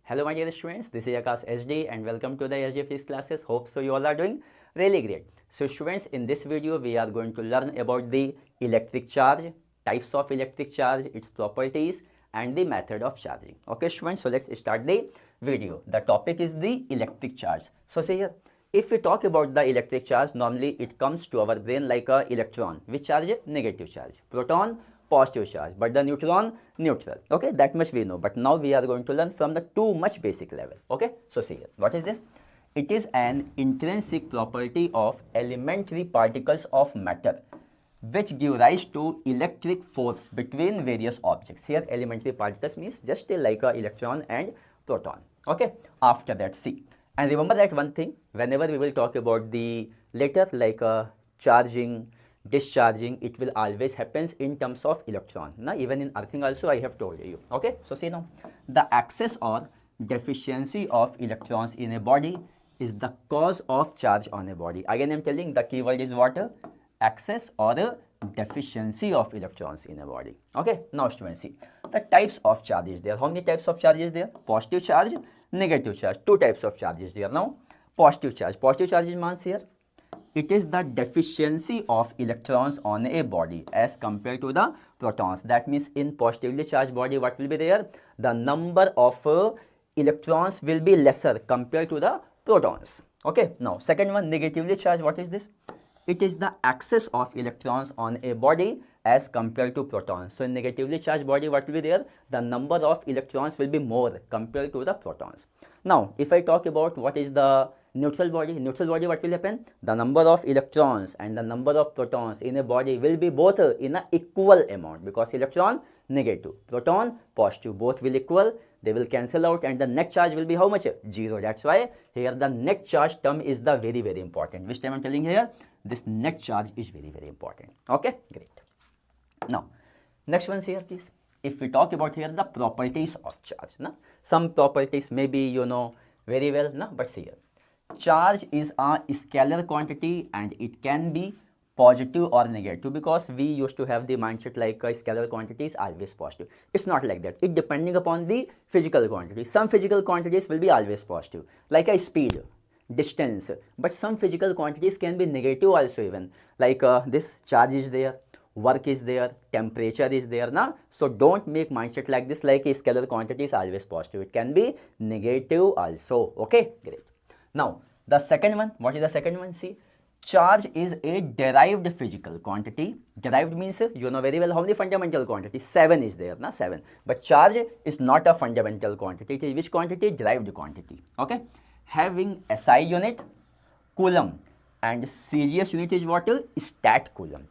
Hello my dear students, this is Akash HD and welcome to the HD Physics classes. Hope so you all are doing really great. So students, in this video we are going to learn about the electric charge, types of electric charge, its properties and the method of charging. Okay students, so let's start the video. The topic is the electric charge. So see here, if we talk about the electric charge, normally it comes to our brain like a electron, which charge a negative charge, proton positive charge, but the neutron neutral. Okay, that much we know, but now we are going to learn from the too much basic level. Okay, so see here, what is this? It is an intrinsic property of elementary particles of matter which give rise to electric force between various objects. Here elementary particles means just like a electron and proton. Okay, after that see, and remember that one thing, whenever we will talk about the later like charging, discharging, it will always happens in terms of electron. Now even in earthing also I have told you. Okay, so see now, the excess or deficiency of electrons in a body is the cause of charge on a body. Again I am telling, the keyword is what? Excess or a deficiency of electrons in a body. Okay, now students see the types of charges there. How many types of charges there? Positive charge, negative charge. Two types of charges there. Now positive charge is means here, it is the deficiency of electrons on a body as compared to the protons. That means in positively charged body what will be there? The number of electrons will be lesser compared to the protons. Okay, now second one, negatively charged. What is this? It is the excess of electrons on a body as compared to protons. So in negatively charged body what will be there? The number of electrons will be more compared to the protons. Now if I talk about what is the neutral body what will happen? The number of electrons and the number of protons in a body will be both in an equal amount, because electron negative, proton positive, both will equal, they will cancel out and the net charge will be how much? Zero. That's why here the net charge term is the very important. Which time I'm telling here? This net charge is very important. Okay, great. Now next one here please. If we talk about here the properties of charge, na? Some properties maybe you know very well, na? But see here, charge is a scalar quantity and it can be positive or negative, because we used to have the mindset like a scalar quantity is always positive. It's not like that. It depending upon the physical quantity. Some physical quantities will be always positive, like a speed, distance, but some physical quantities can be negative also, even like this charge is there, work is there, temperature is there, na? So don't make mindset like this like a scalar quantity is always positive. It can be negative also. Okay, great. Now the second one, what is the second one? See, charge is a derived physical quantity. Derived means you know very well how many fundamental quantities? 7 is there, na? 7. But charge is not a fundamental quantity. It is which quantity? Derived quantity. Okay, having SI unit, coulomb, and CGS unit is what? Stat coulomb.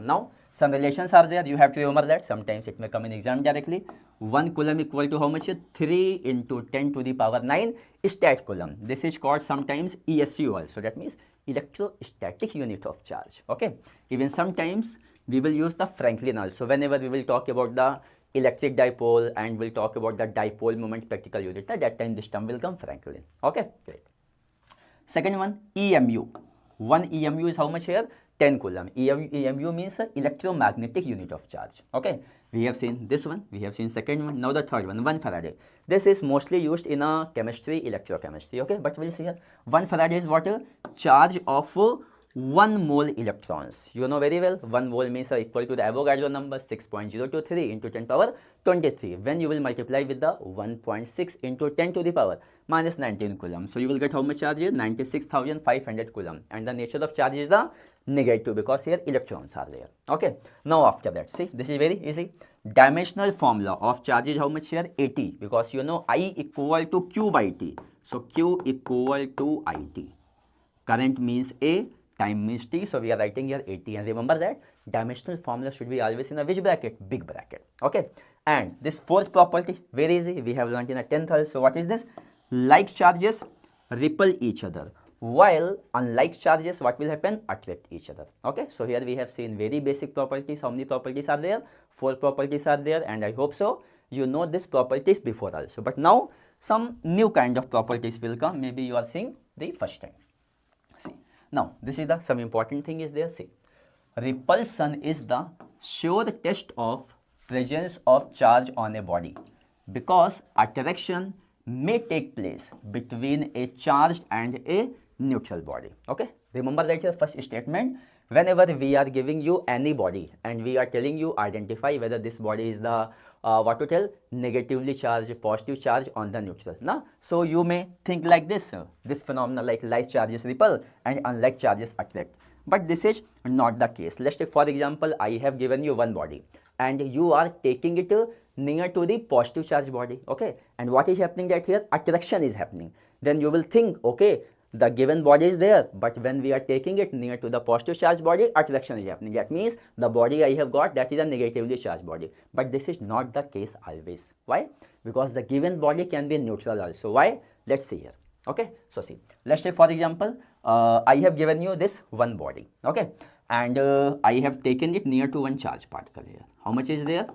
Now some relations are there, you have to remember that. Sometimes it may come in exam directly. 1 coulomb equal to how much? 3 into 10 to the power 9 stat coulomb. This is called sometimes ESU also. That means electrostatic unit of charge. Okay, even sometimes we will use the Franklin also whenever we will talk about the electric dipole and we'll talk about the dipole moment practical unit. At that time this term will come Franklin. Okay, great. Second one, EMU. 1 EMU is how much here? 10 coulomb. EMU means electromagnetic unit of charge. Okay, we have seen this one, we have seen second one. Now the third one, 1 Faraday. This is mostly used in a chemistry, electrochemistry. Okay, but we'll see here 1 Faraday is what? Charge of 1 mole electrons. You know very well, 1 mole means equal to the Avogadro number 6.023 into 10 power 23. When you will multiply with the 1.6 into 10 to the power minus 19 coulomb. So you will get how much charge here? 96,500 coulomb. And the nature of charge is the negative, because here electrons are there. Okay, now after that, see, this is very easy. Dimensional formula of charge is how much here? 80, because you know I equal to Q by T. So Q equal to IT. Current means A, time means T, so we are writing here 80. And remember that dimensional formula should be always in a which bracket? Big bracket. Okay, and this fourth property, very easy, we have learned in a 10th also. So what is this? Like charges repel each other, while unlike charges what will happen? Attract each other. Okay, so here we have seen very basic properties. How many properties are there? 4 properties are there, and I hope so you know these properties before also. But now some new kind of properties will come. Maybe you are seeing the first time. See, now this is the some important thing is there. See, repulsion is the sure test of presence of charge on a body, because attraction may take place between a charged and a neutral body. Okay, remember that your first statement. Whenever we are giving you any body and we are telling you identify whether this body is the what to tell, negatively charged, positive charge on the neutral. Now, so you may think like this phenomena like like charges repel and unlike charges attract. But this is not the case. Let's take for example, I have given you one body and you are taking it near to the positive charge body. Okay, and what is happening that here attraction is happening. Then you will think, okay, the given body is there, but when we are taking it near to the positive charge body, attraction is happening. That means the body I have got, that is a negatively charged body. But this is not the case always. Why? Because the given body can be neutral also. Why? Let's see here. Okay, so see, let's take for example, I have given you this one body. Okay, and I have taken it near to one charge particle here. How much is there?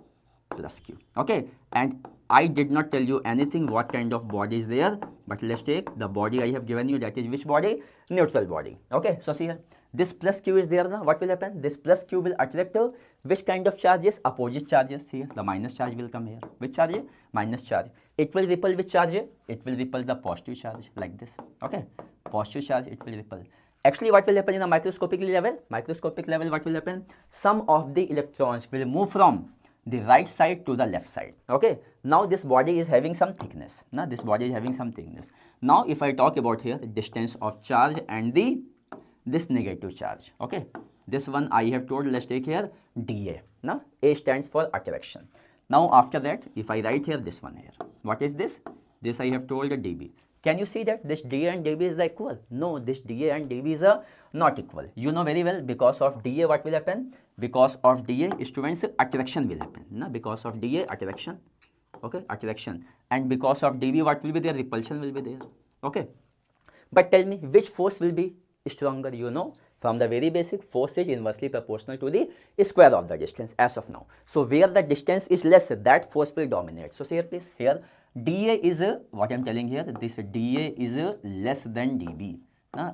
Plus q. Okay, and I did not tell you anything what kind of body is there, but let's take the body I have given you, that is which body? Neutral body. Okay, so see here, this plus q is there now. What will happen? This plus q will attract which kind of charges? Opposite charges. Here the minus charge will come here. Which charge? Minus charge. It will repel which charge? It will repel the positive charge like this. Okay, positive charge it will repel. Actually, what will happen in a microscopic level? Microscopic level, what will happen? Some of the electrons will move from the right side to the left side. Okay, now this body is having some thickness. Now this body is having some thickness. Now if I talk about here the distance of charge and this negative charge. Okay, this one I have told, let's take here dA. Now A stands for attraction. Now after that, if I write here this one here, what is this? This I have told dB. Can you see that this dA and dB is equal? No, this dA and dB is not equal. You know very well, because of dA what will happen? Because of dA, students, attraction will happen. No? Because of dA, attraction. Okay, attraction. And because of dB, what will be there? Repulsion will be there. Okay. But tell me, which force will be stronger? You know, from the very basic, force is inversely proportional to the square of the distance as of now. So where the distance is less, that force will dominate. So see here please, here dA is what I am telling here, this dA is less than dB.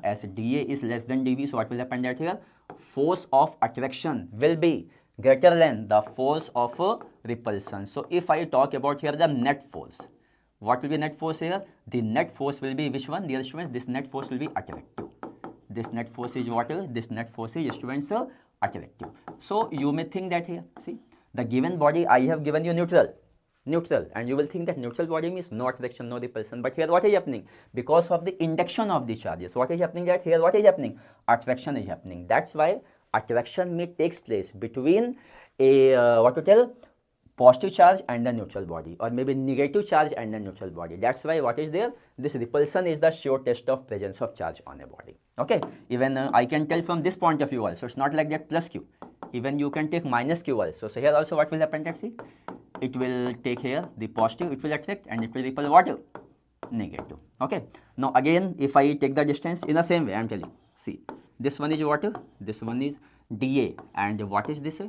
As dA is less than dB, so what will happen that here? Force of attraction will be greater than the force of repulsion. So if I talk about here the net force, what will be net force here? The net force will be which one? Dear students, this net force will be attractive. This net force is what? This net force is, students, attractive. So you may think that here, see, the given body I have given you neutral, and you will think that neutral body means no attraction, no repulsion. But here what is happening? Because of the induction of the charges, what is happening that here? What is happening? Attraction is happening. That's why attraction may takes place between a what to tell, positive charge and the neutral body, or maybe negative charge and the neutral body. That's why what is there? This repulsion is the sure test of presence of charge on a body. Okay, even I can tell from this point of view also, it's not like that plus q. Even you can take minus q also. So here also what will happen? Let's see. It will take here the positive, it will attract, and it will repel what? Negative. Okay. Now again, if I take the distance in the same way, I am telling. See, this one is what? This one is dA, and what is this?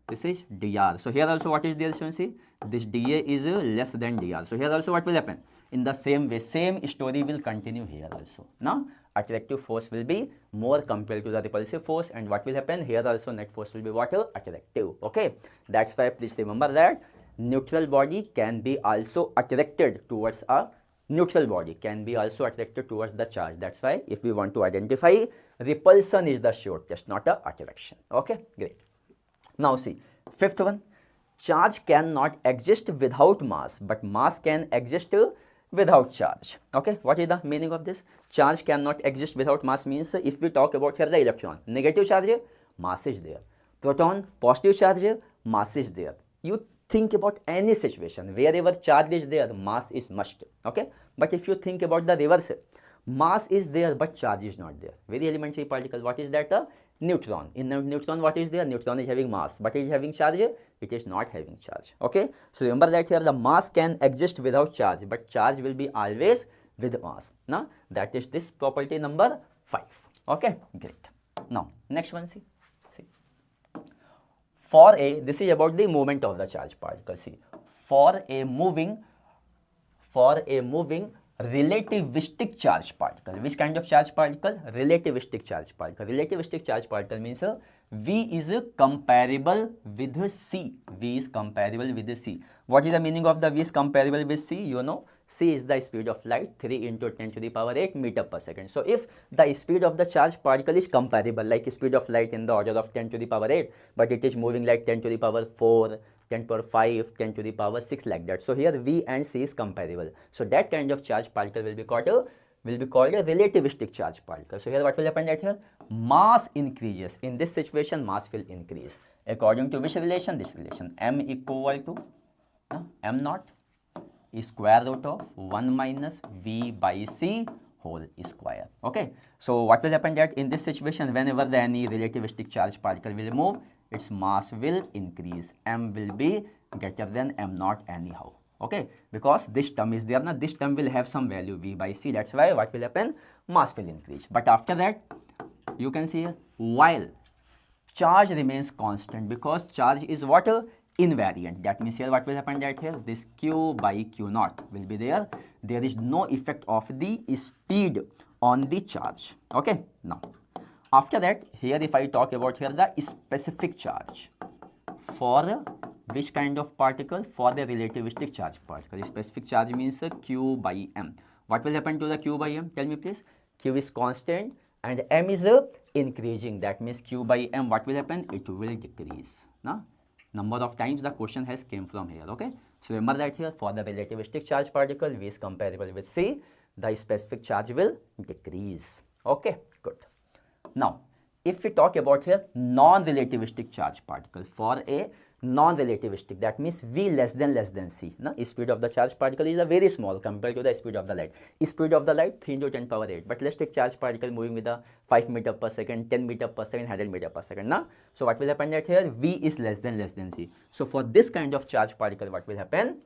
This is dr. So here also what is the efficiency? This dA is less than dr. So here also what will happen? In the same way, same story will continue here also. Now attractive force will be more compared to the repulsive force, and what will happen? Here also net force will be what? Attractive. Okay. That's why please remember that neutral body can be also attracted towards a neutral body, can be also attracted towards the charge. That's why if we want to identify, repulsion is the sure test, not a attraction. Okay, great. Now see, fifth one, charge cannot exist without mass, but mass can exist without charge. Okay, what is the meaning of this? Charge cannot exist without mass means, if we talk about here the electron, negative charge, mass is there. Proton, positive charge, mass is there. You think about any situation, wherever charge is there, mass is must. Okay, but if you think about the reverse, mass is there but charge is not there. Very elementary particle, what is that? Neutron. In the neutron, what is there? Neutron is having mass, but it is having charge? It is not having charge. Okay, so remember that here the mass can exist without charge, but charge will be always with mass. Now that is this property number 5. Okay, great. Now next one, see. For a, this is about the movement of the charge particle. See, for a moving relativistic charge particle. Which kind of charge particle? Relativistic charge particle. Relativistic charge particle means V is comparable with C. V is comparable with C. What is the meaning of the V is comparable with C? You know, c is the speed of light, 3 into 10 to the power 8 meter per second. So if the speed of the charged particle is comparable, like speed of light in the order of 10 to the power 8, but it is moving like 10 to the power 4, 10 to the power 5, 10 to the power 6, like that. So here v and c is comparable. So that kind of charged particle will be called a relativistic charge particle. So here what will happen that here mass increases. In this situation, mass will increase according to which relation? This relation, m equal to m naught square root of 1 minus v by c whole square. Okay, so what will happen that in this situation, whenever any relativistic charge particle will move, its mass will increase. M will be greater than m naught anyhow. Okay, because this term is there now, this term will have some value v by c. That's why what will happen? Mass will increase. But after that, you can see here, while charge remains constant, because charge is what? Invariant. That means here what will happen that here this q by q naught will be there. There is no effect of the speed on the charge. Okay, now after that, here if I talk about here the specific charge for which kind of particle? For the relativistic charge particle. Specific charge means q by m. What will happen to the q by m? Tell me please. Q is constant and m is increasing. That means q by m, what will happen? It will decrease. Now, number of times the question has came from here. Okay, so remember that here for the relativistic charge particle, v is comparable with c, the specific charge will decrease. Okay, good. Now if we talk about here non-relativistic charge particle, for a non-relativistic, that means v less than c. Now speed of the charge particle is a very small compared to the speed of the light. Speed of the light 3 into 10 power 8, but let's take charge particle moving with a 5 meter per second, 10 meter per second, 100 meter per second. Now, so what will happen that here v is less than c. So for this kind of charge particle, what will happen?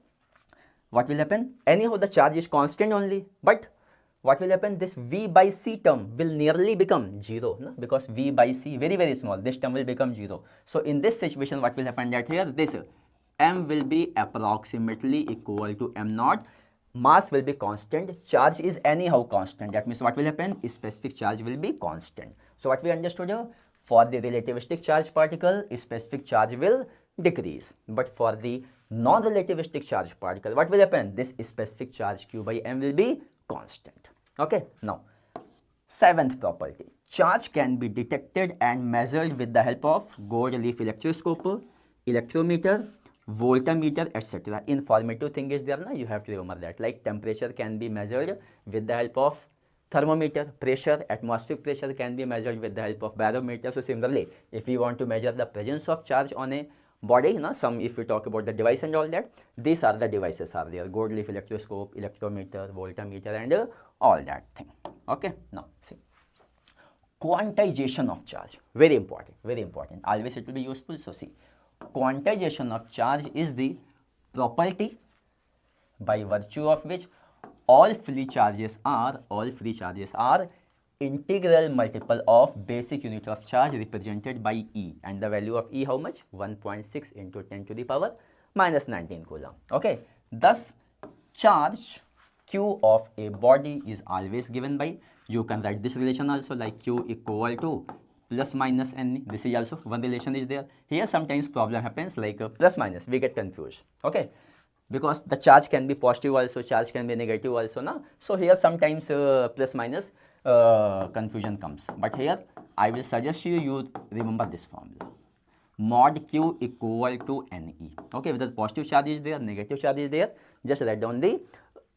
What will happen? Anyhow the charge is constant only, but what will happen? This v by c term will nearly become 0, no? Because v by c very small, this term will become 0. So in this situation, what will happen that here this m will be approximately equal to m naught, mass will be constant, charge is anyhow constant. That means what will happen? Specific charge will be constant. So what we understood here? For the relativistic charge particle, specific charge will decrease, but for the non-relativistic charge particle, what will happen? This specific charge q by m will be constant. Okay, now 7th property, charge can be detected and measured with the help of gold leaf electroscope, electrometer, voltmeter, etc. Informative thing is there now, you have to remember that, like temperature can be measured with the help of thermometer, pressure, atmospheric pressure can be measured with the help of barometer. So similarly, if we want to measure the presence of charge on a body, if we talk about the device and all that, these are the devices are there: gold leaf electroscope, electrometer, voltmeter, and all that thing. Okay, now see, quantization of charge, very important, always it will be useful. So see, quantization of charge is the property by virtue of which all free charges are integral multiple of basic unit of charge represented by E, and the value of E how much? 1.6 into 10 to the power minus 19 coulomb. Okay, thus charge Q of a body is always given by, you can write this relation also like Q equal to plus minus N. This is also one relation is there. Here sometimes problem happens like plus minus, we get confused. Okay, because the charge can be positive also, charge can be negative also, na? So here sometimes plus minus confusion comes, but here I will suggest you remember this formula: mod Q equal to NE. Okay, whether positive charge is there, negative charge is there, just write down the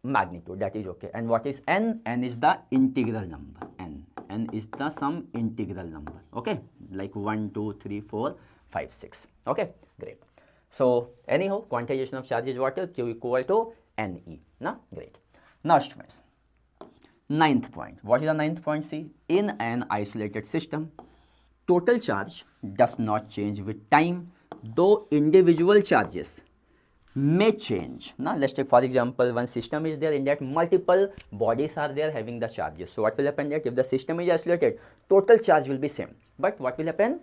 magnitude, that is okay. And what is N? N is the integral number. N is the some integral number. Okay, like 1, 2, 3, 4, 5, 6. Okay, great. So anyhow, quantization of charge is what? Q equal to NE. Now, great. Now students, 9th point. What is the 9th point? See, in an isolated system, total charge does not change with time, though individual charges may change. Now let's take for example one system is there, in that multiple bodies are there having the charges. So what will happen that if the system is isolated, total charge will be same, but what will happen?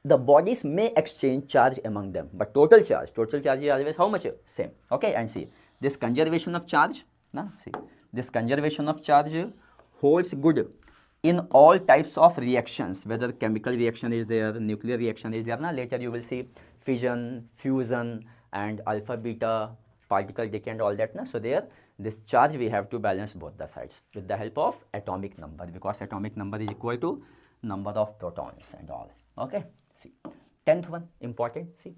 The bodies may exchange charge among them, but total charge is always how much? Same. Okay, and see, this conservation of charge, now see, this conservation of charge holds good in all types of reactions, whether chemical reaction is there, nuclear reaction is there. Now later you will see fission, fusion, and alpha beta particle decay and all that, na? So there, this charge we have to balance both the sides with the help of atomic number, because atomic number is equal to number of protons and all. Okay, see, 10th one, important, see.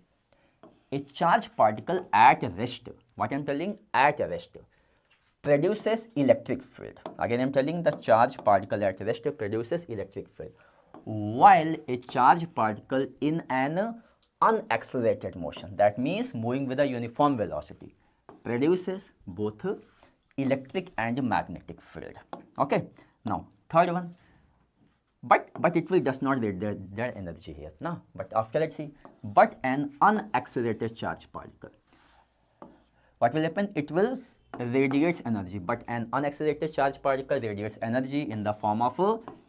A charged particle at rest, what I am telling, at rest, produces electric field. Again I am telling, the charged particle at rest produces electric field, while a charged particle in an unaccelerated motion, that means moving with a uniform velocity, produces both electric and magnetic field. Okay, now third one, but it will does not get their energy here, no. But after, let's see, but an unaccelerated charged particle, what will happen? It will radiates energy, but an unaccelerated charged particle radiates energy in the form of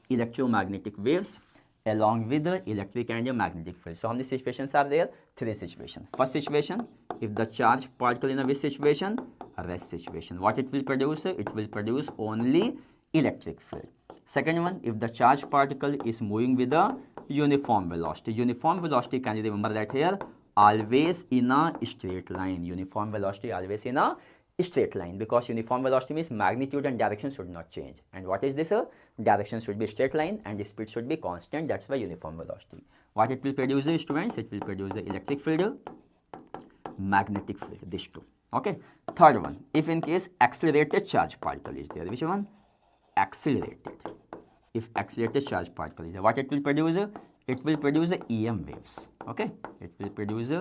electromagnetic waves along with the electric and magnetic field. So how many situations are there? 3 situations. First situation, if the charged particle in a which situation? A rest situation. What it will produce? It will produce only electric field. Second one, if the charged particle is moving with a uniform velocity. Uniform velocity, can you remember that here? Always in a straight line. Uniform velocity always in a straight line, because uniform velocity means magnitude and direction should not change. And what is this? Direction should be straight line and the speed should be constant. That's why uniform velocity. What it will produce, students? It will produce the electric field, magnetic field, these two. Okay. Third one, if in case accelerated charged particle is there, which one? Accelerated. If accelerated charged particle is there, what it will produce? It will produce EM waves. Okay. It will produce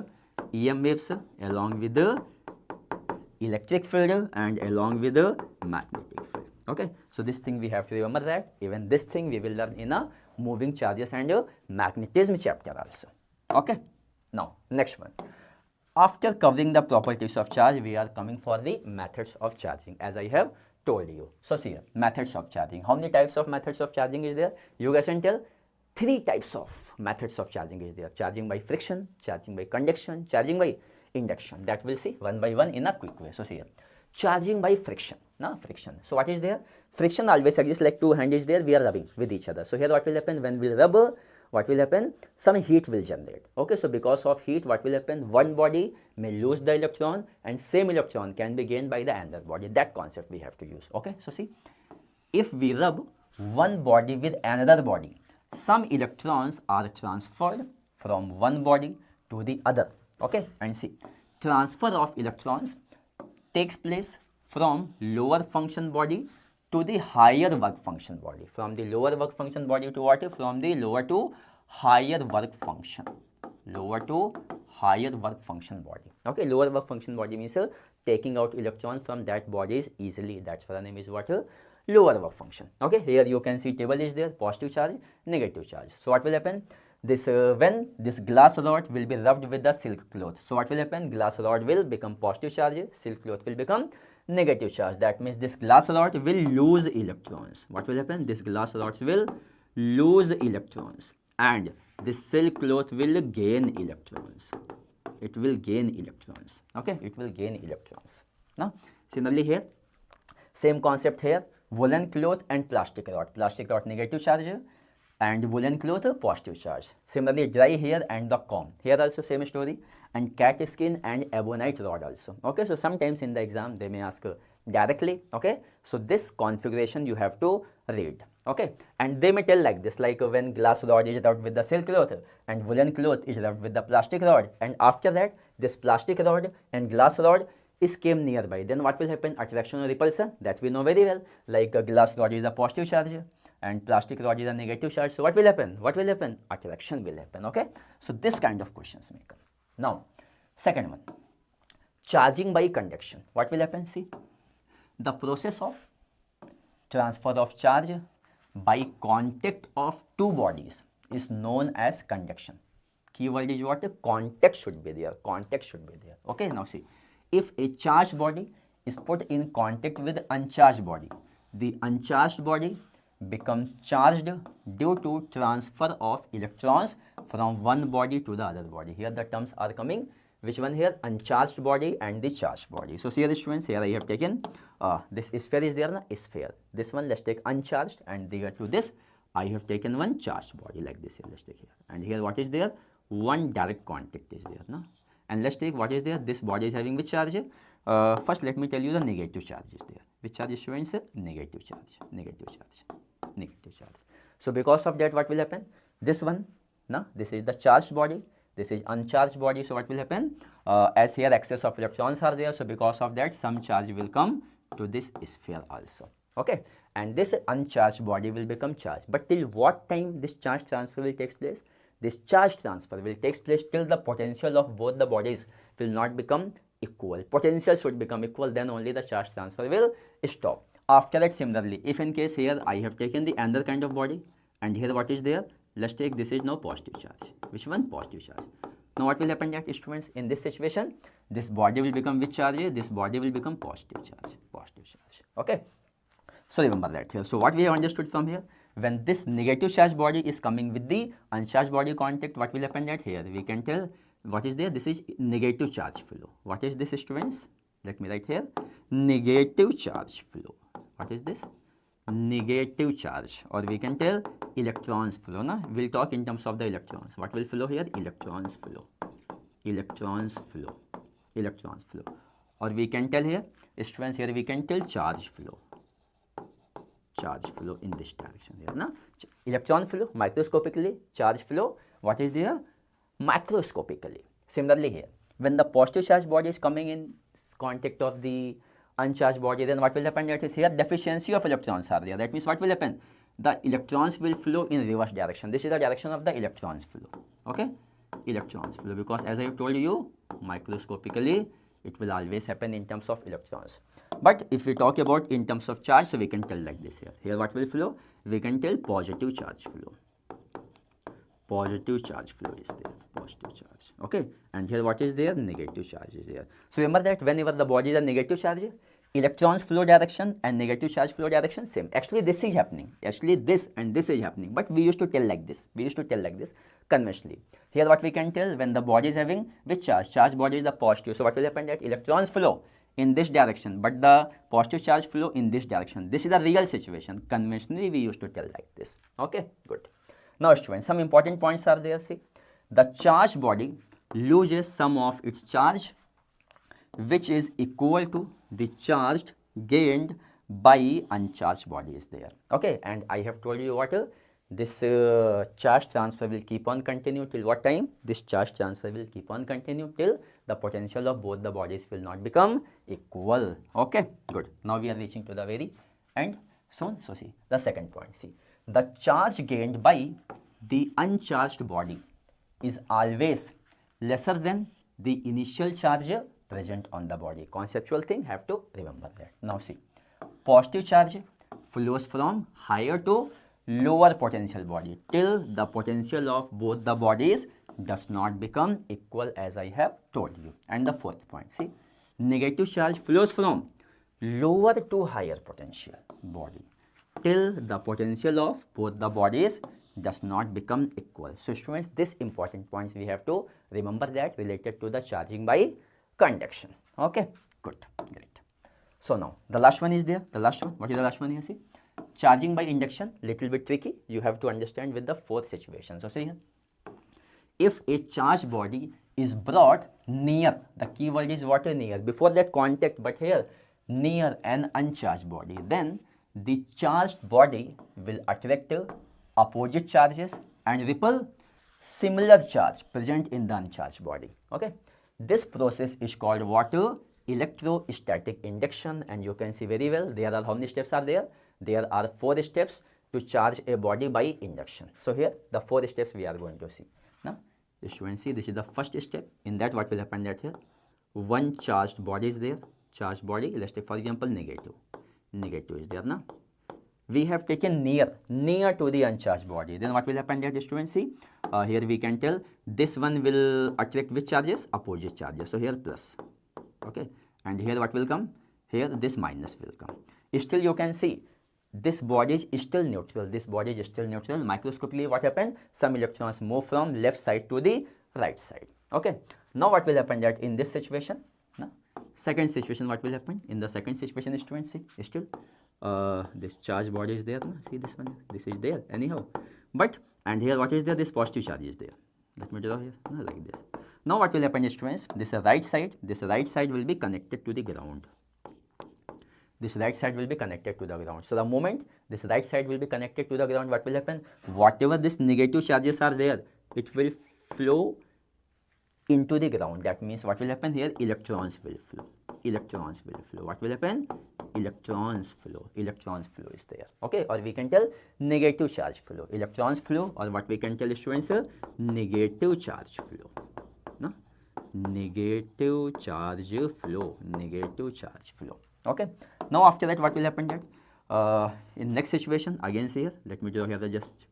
EM waves along with the electric field and along with the magnetic field. Okay, so this thing we have to remember, that even this thing we will learn in a moving charges and magnetism chapter also. Okay, now next one. After covering the properties of charge, we are coming for the methods of charging, as I have told you. So see here, methods of charging. How many types of methods of charging is there? You guys can tell. 3 types of methods of charging is there. Charging by friction, charging by conduction, charging by induction. That we'll see one by one in a quick way. So see here, charging by friction, friction. So what is there? Friction always exists, like 2 hands is there, we are rubbing with each other. So here what will happen when we rub? What will happen? Some heat will generate. Okay, so because of heat, what will happen? One body may lose the electron and same electron can be gained by the another body. That concept we have to use. Okay, so see, if we rub one body with another body, some electrons are transferred from one body to the other. Okay, and see, transfer of electrons takes place from lower function body to the higher work function body. From the lower work function body to what? From the lower to higher work function. Lower to higher work function body. Okay, lower work function body means taking out electrons from that body is easily. That's why the name is what? Lower work function. Okay, here you can see table is there, positive charge, negative charge. So what will happen? This when this glass rod will be rubbed with the silk cloth. So what will happen? Glass rod will become positive charge, silk cloth will become negative charge. That means this glass rod will lose electrons. What will happen? This glass rod will lose electrons and this silk cloth will gain electrons. It will gain electrons. Okay, it will gain electrons. Now, similarly here, same concept here. Woolen cloth and plastic rod. Plastic rod negative charge and woolen cloth positive charge. Similarly, dry hair and the comb. Here also same story. And cat skin and ebonite rod also. Okay, so sometimes in the exam they may ask directly. Okay, so this configuration you have to read. Okay, and they may tell like this, like when glass rod is rubbed with the silk cloth and woolen cloth is rubbed with the plastic rod, and after that this plastic rod and glass rod is came nearby, then what will happen? Attraction or repulsion, that we know very well. Like a glass rod is a positive charge and plastic rod is a negative charge. So what will happen? What will happen? Attraction will happen. Okay, so this kind of questions may come. Now second one, charging by conduction. What will happen? See, the process of transfer of charge by contact of two bodies is known as conduction. Keyword is what? Contact should be there. Contact should be there. Okay, now see, if a charged body is put in contact with uncharged body, the uncharged body becomes charged due to transfer of electrons from one body to the other body. Here the terms are coming. Which one here? Uncharged body and the charged body. So see here, students, here I have taken this sphere is there, na? Sphere. This one let's take uncharged, and here to this I have taken one charged body like this. Here let's take here, and here what is there? One direct contact is there, na? And let's take what is there? This body is having which charge? First let me tell you the negative charge is there. Which charge is showing, sir? Negative charge, negative charge, negative charge. So because of that, what will happen? This one, now this is the charged body, this is uncharged body. So what will happen? As here excess of electrons are there, so because of that some charge will come to this sphere also. Okay, and this uncharged body will become charged. But till what time this charge transfer will take place? This charge transfer will take place till the potential of both the bodies will not become equal. Potential should become equal, then only the charge transfer will stop. After that, similarly, if in case here I have taken the another kind of body and here what is there? Let's take this is now positive charge. Which one? Positive charge. Now what will happen, that students, in this situation this body will become which charge? This body will become positive charge, positive charge. Okay, so remember that here. So what we have understood from here, when this negative charge body is coming with the uncharged body contact, what will happen, that here we can tell what is there? This is negative charge flow. What is this, students? Let me write here, negative charge flow. What is this? Negative charge, or we can tell electrons flow. Na? We'll talk in terms of the electrons. What will flow here? Electrons flow, electrons flow, electrons flow. Or we can tell here, students, here we can tell charge flow, charge flow in this direction here. Na? Electron flow microscopically, charge flow, what is there? Macroscopically. Similarly here, when the positive charge body is coming in contact of the uncharged body, then what will happen? That is here deficiency of electrons are there. That means what will happen? The electrons will flow in reverse direction. This is the direction of the electrons flow. Okay, electrons flow, because as I have told you, microscopically it will always happen in terms of electrons. But if we talk about in terms of charge, so we can tell like this here. Here what will flow? We can tell positive charge flow. Positive charge flow is there, positive charge. Okay, and here what is there? Negative charge is there. So remember that whenever the bodies are negative charge, electrons flow direction and negative charge flow direction same. Actually this is happening, actually this and this is happening, but we used to tell like this, we used to tell like this conventionally. Here what we can tell, when the body is having which charge? Charge body is the positive. So what will happen? That electrons flow in this direction, but the positive charge flow in this direction. This is the real situation. Conventionally we used to tell like this. Okay, good. Now students, some important points are there. See, the charged body loses some of its charge which is equal to the charge gained by uncharged body is there. Okay, and I have told you what this charge transfer will keep on continue till what time? This charge transfer will keep on continue till the potential of both the bodies will not become equal. Okay, good. Now we are reaching to the very end soon. So see the second point. See, the charge gained by the uncharged body is always lesser than the initial charge present on the body. Conceptual thing, have to remember that. Now see, positive charge flows from higher to lower potential body till the potential of both the bodies does not become equal, as I have told you. And the fourth point, see, negative charge flows from lower to higher potential body till the potential of both the bodies does not become equal. So students, this important points we have to remember that related to the charging by conduction. Okay, good, great. So now the last one is there. The last one, what is the last one here? See, charging by induction, little bit tricky. You have to understand with the fourth situation. So see here, if a charged body is brought near, the keyword is what? Near. Before that contact, but here near an uncharged body, then the charged body will attract opposite charges and repel similar charge present in the uncharged body. Okay, this process is called what? Electrostatic induction. And you can see very well, there are how many steps are there? There are 4 steps to charge a body by induction. So here the 4 steps we are going to see. Now students, see, this is the first step. In that what will happen, that here one charged body is there, charged body. Let's take for example negative is there. Now we have taken near to the uncharged body. Then what will happen, that students, see, here we can tell this one will attract which charges? Opposite charges. So here plus. Okay, and here what will come? Here this minus will come. Still you can see this body is still neutral. This body is still neutral. Microscopically what happened? Some electrons move from left side to the right side. Okay, now what will happen, that in this situation, now second situation, what will happen? In the second situation, students, see, still this charge body is there. See this one, this is there anyhow, but and here what is there? This positive charge is there. Let me draw here like this. Now what will happen, students? This right side will be connected to the ground. This right side will be connected to the ground. So the moment this right side will be connected to the ground, what will happen? Whatever this negative charges are there, it will flow into the ground. That means what will happen here? Electrons will flow. Electrons will flow. What will happen? Electrons flow. Electrons flow is there. Okay, or we can tell negative charge flow. Electrons flow, or what we can tell students, negative charge flow. No? Negative charge flow. Negative charge flow. Okay. Now after that, what will happen? That in next situation, again see here. Let me draw here the just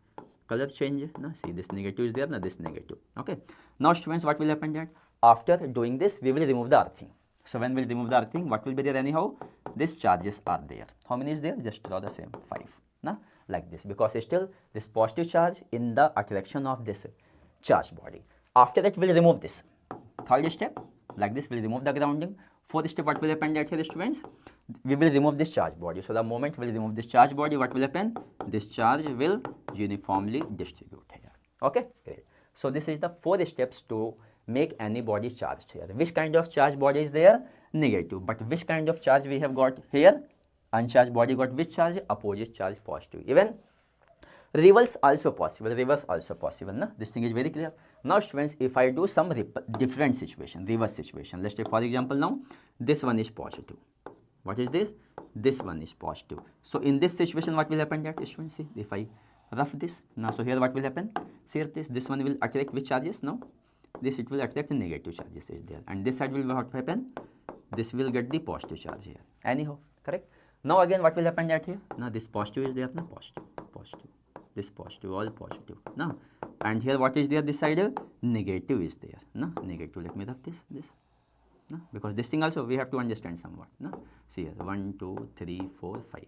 color change. Now see, this negative is there. Now this negative. Okay. Now students, what will happen? That after doing this, we will remove the earthing. So when we will remove the earthing, what will be there anyhow? These charges are there. How many is there? Just draw the same 5. Now like this, because still this positive charge in the attraction of this charged body. After that, we will remove this. Third step, like this, we will remove the grounding. Fourth step, what will happen that here, students? We will remove this charge body. So the moment we will remove this charge body, what will happen? This charge will uniformly distribute here. Okay, great. So this is the 4 steps to make any body charged here. Which kind of charge body is there? Negative. But which kind of charge we have got here? Uncharged body got which charge? Opposite charge, positive. Even reverse also possible. Reverse also possible. No? This thing is very clear. Now students, if I do some different situation, reverse situation. Let's take for example now, this one is positive. What is this? This one is positive. So in this situation, what will happen? That students, see, if I rough this, now so here what will happen? See here, this one will attract which charges? Now this, it will attract the negative charges is there, and this side will what happen? This will get the positive charge here. Anyhow, correct? Now again, what will happen that here? Now this positive is there, now positive, positive. This positive, all positive. Now, and here what is there? This side negative is there. No, negative. Let me rough this. No, because this thing also we have to understand somewhat. No, see here 1, 2, 3, 4, 5.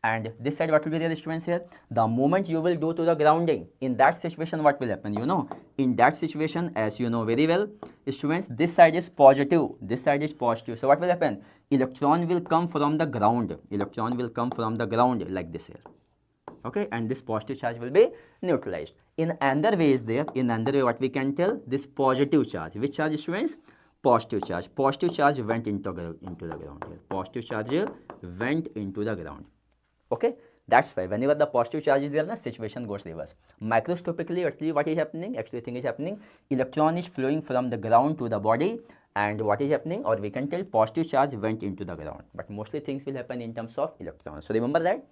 And this side what will be there, students here? The moment you will do to the grounding, in that situation what will happen? You know, in that situation, as you know very well, students, this side is positive. This side is positive. So what will happen? Electron will come from the ground. Electron will come from the ground like this here. Okay, and this positive charge will be neutralized. In another way is there, in another way what we can tell, this positive charge. Which charge, students? Positive charge. Positive charge went into the ground here. Positive charge went into the ground. Okay, that's why whenever the positive charge is there, the situation goes reverse. Microscopically, actually what is happening? Actually thing is happening, electron is flowing from the ground to the body, and what is happening, or we can tell positive charge went into the ground. But mostly things will happen in terms of electrons. So remember that.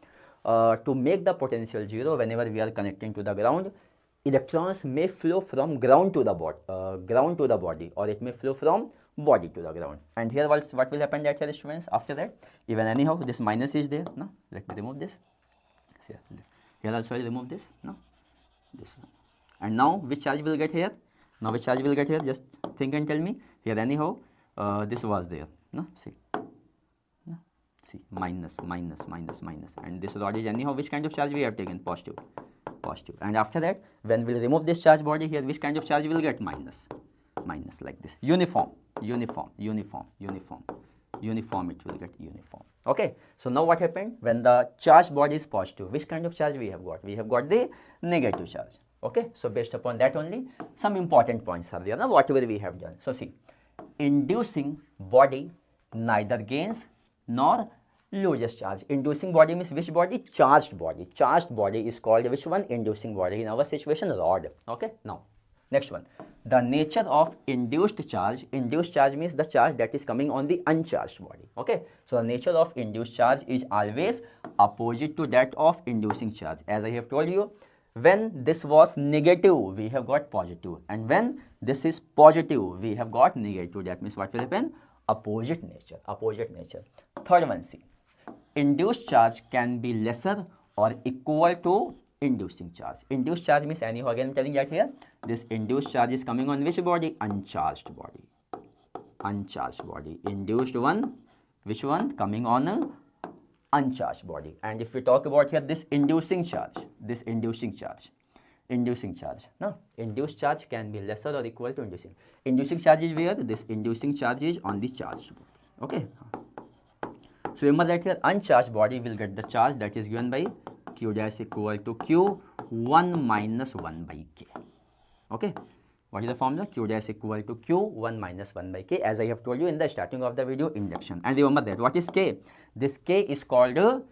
To make the potential zero, whenever we are connecting to the ground, electrons may flow from ground to the body, or it may flow from body to the ground. And here what will happen that here, students? After that, even anyhow this minus is there. No, let me remove this. See, here also I will remove this. No, this one. And now which charge will get here? Now which charge will get here? Just think and tell me. Here anyhow this was there. No, see. See, minus, and this rod is anyhow which kind of charge we have taken? Positive. And after that, when we will remove this charge body here, which kind of charge we will get? Minus like this. Uniform, it will get uniform. Okay, so now what happened? When the charge body is positive, which kind of charge we have got? We have got the negative charge. Okay, so based upon that only, some important points are there. Now whatever we have done. So see, inducing body neither gains nor loses charge. Inducing body means which body? Charged body. Charged body is called which one? Inducing body. In our situation, rod. Okay. Now, next one. The nature of induced charge. Induced charge means the charge that is coming on the uncharged body. Okay. So the nature of induced charge is always opposite to that of inducing charge. As I have told you, when this was negative, we have got positive, and when this is positive, we have got negative. That means what will happen? Opposite nature. Third one, see, induced charge can be lesser or equal to inducing charge. Induced charge means anyhow, again I'm telling that here, this induced charge is coming on which body? Uncharged body. Induced one, which one? Coming on a uncharged body. And if we talk about here this inducing charge, no, induced charge can be lesser or equal to inducing. Inducing charge is where? This inducing charge is on the charged body. Okay. So remember that here uncharged body will get the charge that is given by Q dash equal to Q 1 minus 1 by K. Okay. What is the formula? Q dash equal to Q1 minus 1 by K, as I have told you in the starting of the video, induction. And remember that what is K? This K is called a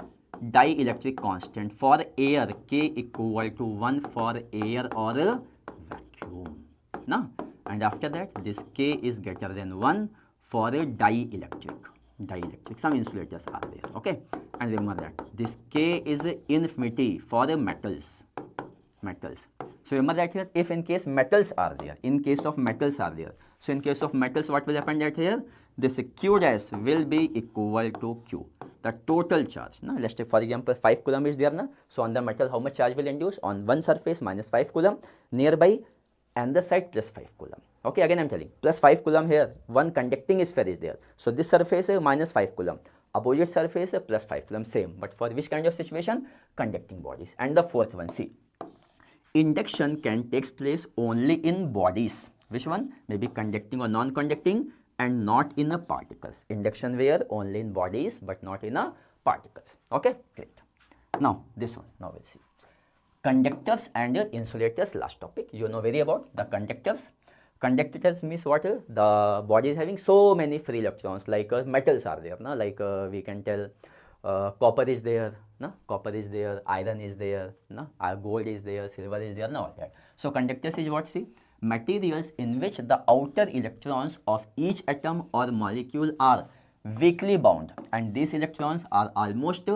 dielectric constant. For air, K equal to 1 for air or a vacuum. Now, and after that, this K is greater than 1 for a dielectric. Some insulators are there, okay? And remember that this K is infinity for the metals. So remember that here, if in case metals are there, so in case of metals, what will happen that here? This Q dash will be equal to Q, the total charge. Now, let's take for example 5 coulomb is there now. So on the metal, how much charge will induce? On one surface minus 5 coulomb, nearby and the side plus 5 coulomb. Okay, again I am telling, plus 5 coulomb here, one conducting sphere is there. So this surface is minus 5 coulomb, opposite surface plus 5 coulomb, same. But for which kind of situation? Conducting bodies. And the fourth one, see, induction can take place only in bodies. Which one? Maybe conducting or non-conducting, and not in a particles. Induction where? Only in bodies but not in a particles. Okay, great. Now this one, now we'll see. Conductors and insulators, last topic. You know very about the conductors. Conductors means what? The body is having so many free electrons, like metals are there, no? Like we can tell copper is there, no? Copper is there, iron is there, no? Gold is there, silver is there, no? All that. So conductors is what? See, materials in which the outer electrons of each atom or molecule are weakly bound, and these electrons are almost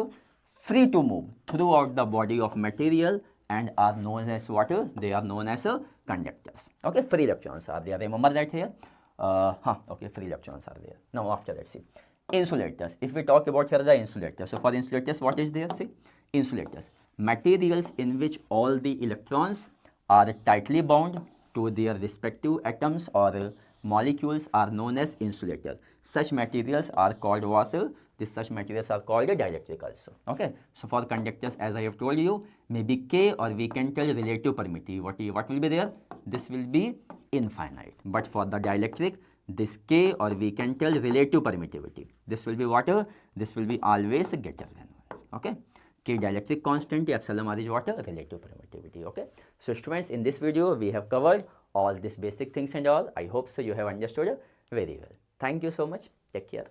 free to move throughout the body of material and are known as what? They are known as conductors. Okay, free electrons are there. Remember that here. Okay, free electrons are there. Now after that, see, insulators. If we talk about here the insulators, so for insulators, what is there? See, insulators, materials in which all the electrons are tightly bound to their respective atoms or molecules are known as insulator. Such materials are called what? Such materials are called dielectric also. Okay, so for conductors, as I have told you, maybe K, or we can tell relative permittivity. What will be there? This will be infinite. But for the dielectric, this K, or we can tell relative permittivity, this will be what? This will be always greater than 1. Okay, K dielectric constant, epsilon r is what? Relative permittivity. Okay, so students, in this video we have covered all these basic things and all. I hope so you have understood very well. Thank you so much. Take care.